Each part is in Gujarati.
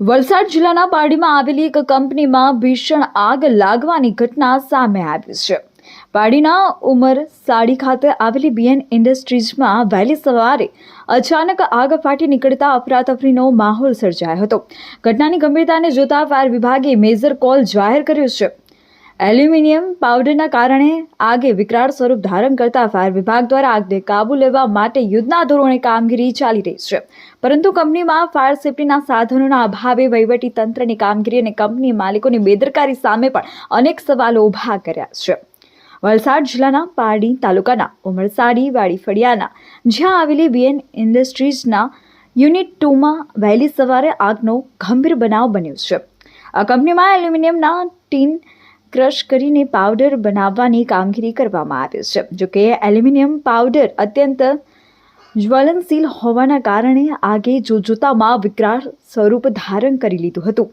વલસાડ જિલ્લાના પારડીમાં આવેલી એક કંપનીમાં ભીષણ આગ લાગવાની ઘટના સામે આવી છે. પારડીના ઉમરસાડી ખાતે આવેલી બીએન ઇન્ડસ્ટ્રીઝમાં વહેલી સવારે અચાનક આગ ફાટી નીકળતા અફરાતફરીનો માહોલ સર્જાયો હતો. ઘટનાની ગંભીરતાને જોતા ફાયર વિભાગે મેજર કોલ જાહેર કર્યો છે. એલ્યુમિનિયમ પાવડરના કારણે આગે વિકરાળ સ્વરૂપ ધારણ કરતા ફાયર વિભાગ દ્વારા આગને કાબૂ લેવા માટે યુદ્ધના ધોરણે કામગીરી ચાલી રહી છે. પરંતુ કંપનીમાં ફાયર સેફ્ટીના સાધનોના અભાવે વહીવટી તંત્રની કામગીરી અને કંપની માલિકોની બેદરકારી સામે પણ અનેક સવાલો ઊભા કર્યા છે. વલસાડ જિલ્લાના પારડી તાલુકાના ઉમરસાડી વાડી ફળિયાના જ્યાં આવેલી બીએન ઇન્ડસ્ટ્રીઝના યુનિટ 2માં વહેલી સવારે આગનો ગંભીર બનાવ બન્યો છે. આ કંપનીમાં એલ્યુમિનિયમના ટીન ક્રશ કરીને પાવડર બનાવવાની કામગીરી કરવામાં આવે છે. જોકે એલ્યુમિનિયમ પાવડર અત્યંત જ્વલનશીલ હોવાના કારણે આગે જોતજોતામાં વિકરાળ સ્વરૂપ ધારણ કરી લીધું હતું.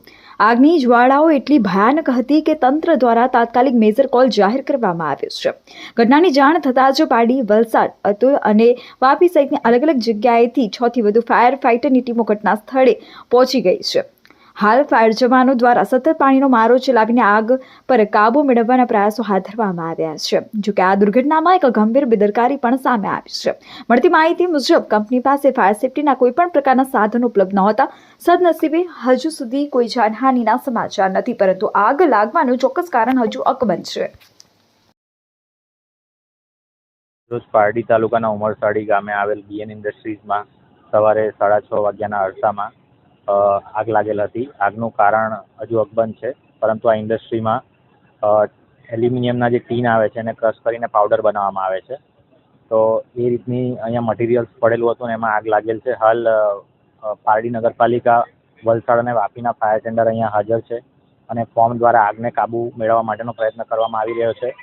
આગની જ્વાળાઓ એટલી ભયાનક હતી કે તંત્ર દ્વારા તાત્કાલિક મેજર કોલ જાહેર કરવામાં આવ્યો છે. ઘટનાની જાણ થતાં જ પારડી, વલસાડ, અતુલ અને વાપી સહિતની અલગ અલગ જગ્યાએથી 6 થી વધુ ફાયર ફાઇટરની ટીમો ઘટના સ્થળે પહોંચી ગઈ છે. હાલ ફાયર જવાનો દ્વારા સતત પાણીનો મારો ચલાવીને આગ પર કાબુ મેળવવાના પ્રયાસો હાથ ધરવામાં આવ્યા છે. જોકે આ દુર્ઘટનામાં એક ગંભીર બેદરકારી પણ સામે આવી છે. મળતી માહિતી મુજબ કંપની પાસે ફાયર સેફ્ટીના કોઈ પણ પ્રકારના સાધનો ઉપલબ્ધ નહોતા. સદનસીબે હજુ સુધી કોઈ જાનહાનિના સમાચાર નથી, પરંતુ આગ લાગવાનું ચોક્કસ કારણ હજુ અકબંધ છે. રોજ પારડી તાલુકાના ઉમરસાડી ગામે આવેલ બીએન ઇન્ડસ્ટ્રીઝમાં સવારે 6:30 વાગ્યાના અરસામાં આગ લાગેલ હતી. આગનું કારણ હજુ અકબંધ છે, પરંતુ આ ઇન્ડસ્ટ્રીમાં એલ્યુમિનિયમના જે ટીન આવે છે એને ક્રશ કરીને પાવડર બનાવવામાં આવે છે. તો એ રીતની અહીંયા મટીરિયલ્સ પડેલું હતું ને એમાં આગ લાગેલ છે. હાલ પારડી નગરપાલિકા, વલસાડ અને વાપીના ફાયર ટેન્ડર અહીંયા હાજર છે અને ફોર્મ દ્વારા આગને કાબૂ મેળવવા માટેનો પ્રયત્ન કરવામાં આવી રહ્યો છે.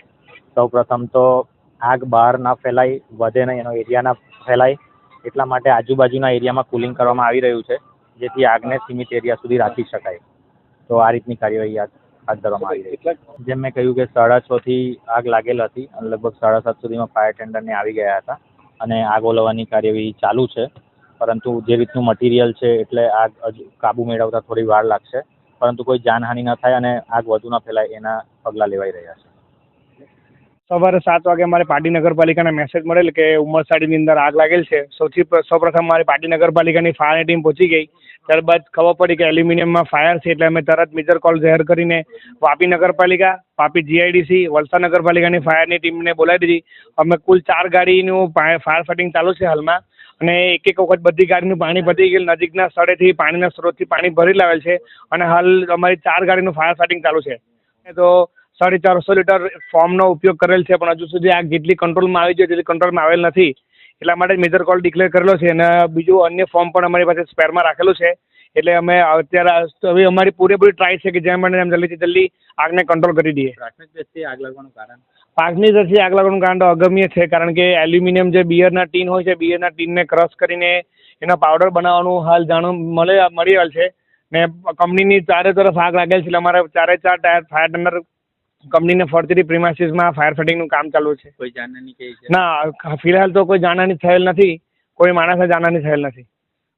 સૌપ્રથમ તો આગ બહાર ના ફેલાય, વધે નહીં, એનો એરિયા ના ફેલાય એટલા માટે આજુબાજુના એરિયામાં કુલિંગ કરવામાં આવી રહ્યું છે, જેથી આગને સીમિત એરિયા સુધી રાખી શકાય. તો આ રીતની કાર્યવાહી હાથ ધરવામાં આવી રહી છે. જેમ મેં કહ્યું કે 6:30 થી આગ લાગેલ હતી અને લગભગ 7:30 સુધીમાં ફાયર ટેન્ડરને આવી ગયા હતા અને આગ ઓલવવાની કાર્યવાહી ચાલુ છે. પરંતુ જે રીતનું મટીરિયલ છે એટલે આગ હજુ કાબૂ મેળવતા થોડી વાર લાગશે, પરંતુ કોઈ જાનહાનિ ન થાય અને આગ વધુ ન ફેલાય એના પગલાં લેવાઈ રહ્યા છે. સવારે 7 વાગે અમારે પારડી નગરપાલિકાના મેસેજ મળેલ કે ઉમરસાડીની અંદર આગ લાગેલ છે. સૌપ્રથમ અમારી પારડી નગરપાલિકાની ફાયરની ટીમ પહોંચી ગઈ. ત્યારબાદ ખબર પડી કે એલ્યુમિનિયમમાં ફાયર છે, એટલે અમે તરત મેજર કોલ જાહેર કરીને વાપી નગરપાલિકા, વાપી જીઆઈડીસી, વલસાડ નગરપાલિકાની ફાયરની ટીમને બોલાવી દીધી. અમે કુલ 4 ગાડીનું ફાયર ફાઇટિંગ ચાલુ છે હાલમાં, અને એક વખત બધી ગાડીનું પાણી પતી ગયેલ. નજીકના સ્થળેથી પાણીના સ્ત્રોતથી પાણી ભરી લાવેલ છે અને હાલ અમારી 4 ગાડીનું ફાયર ફાઇટિંગ ચાલુ છે. તો 450 લીટર ફોર્મનો ઉપયોગ કરેલ છે, પણ હજુ સુધી આગ જેટલી કંટ્રોલમાં આવી જોઈએ તેટલી કંટ્રોલમાં આવેલ નથી. એટલા માટે મેજર કોલ ડિક્લેર કરેલો છે અને બીજું અન્ય ફોર્મ પણ અમારી પાસે સ્પેરમાં રાખેલું છે. એટલે અમે અત્યારે હવે અમારી પૂરેપૂરી ટ્રાય છે કે જેમ બને એમ જલ્દીથી જલ્દી આગને કંટ્રોલ કરી દઈએ. પ્રાથમિક દ્રષ્ટિએ આગ લાગવાનું કારણ? પ્રાથમિક દ્રષ્ટિએ આગ લાગવાનું કારણ તો અગમ્ય છે, કારણ કે એલ્યુમિનિયમ જે બિયરના ટીન હોય છે, બિયરના ટીનને ક્રશ કરીને એના પાવડર બનાવવાનું હાલ મળી રહેલ છે ને કંપનીની ચારે તરફ આગ લાગેલ છે. એટલે અમારે 4 ફાયર ટેન્ડર કંપનીને ફરતી પ્રિમાઇસીસમાં ફાયર ફાઇટિંગનું કામ ચાલુ છે. કોઈ જાનહાનિ કે ના, ફિલહાલ તો કોઈ જાનહાનિ થયેલ નથી. કોઈ માણસને જાનહાનિ થયેલ નથી.